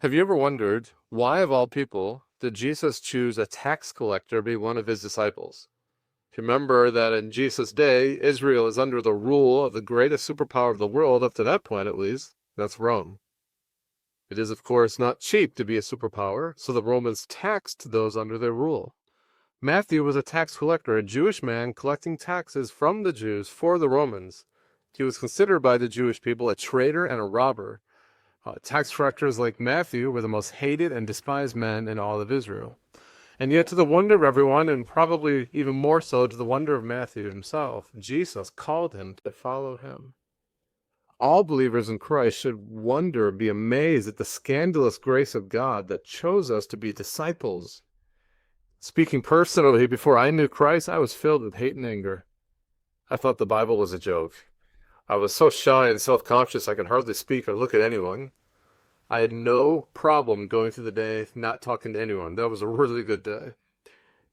Have you ever wondered why, of all people, did Jesus choose a tax collector to be one of his disciples? If you remember that in Jesus' day, Israel is under the rule of the greatest superpower of the world, up to that point at least, that's Rome. It is, of course, not cheap to be a superpower, so the Romans taxed those under their rule. Matthew was a tax collector, a Jewish man collecting taxes from the Jews for the Romans. He was considered by the Jewish people a traitor and a robber. Tax collectors like Matthew were the most hated and despised men in all of Israel. And yet, to the wonder of everyone, and probably even more so to the wonder of Matthew himself, Jesus called him to follow him. All believers in Christ should wonder, be amazed at the scandalous grace of God that chose us to be disciples. Speaking personally, before I knew Christ, I was filled with hate and anger. I thought the Bible was a joke. I was so shy and self-conscious I could hardly speak or look at anyone. I had no problem going through the day not talking to anyone. That was a really good day.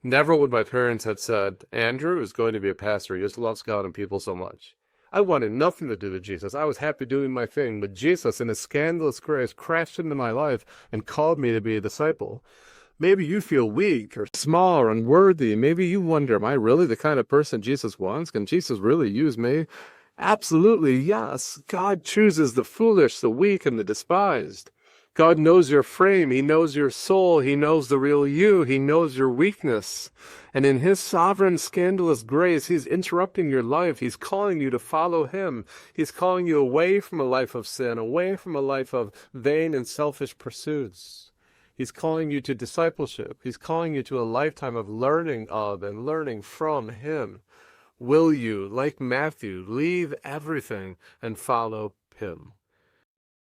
Never would my parents had said, Andrew is going to be a pastor. He just loves God and people so much. I wanted nothing to do with Jesus. I was happy doing my thing, but Jesus, in his scandalous grace, crashed into my life and called me to be a disciple. Maybe you feel weak or small or unworthy. Maybe you wonder, am I really the kind of person Jesus wants? Can Jesus really use me? Absolutely, yes. God chooses the foolish, the weak, and the despised. God knows your frame. He knows your soul. He knows the real you. He knows your weakness. And in his sovereign, scandalous grace, he's interrupting your life. He's calling you to follow him. He's calling you away from a life of sin, away from a life of vain and selfish pursuits. He's calling you to discipleship. He's calling you to a lifetime of learning of and learning from him. Will you, like Matthew, leave everything and follow him?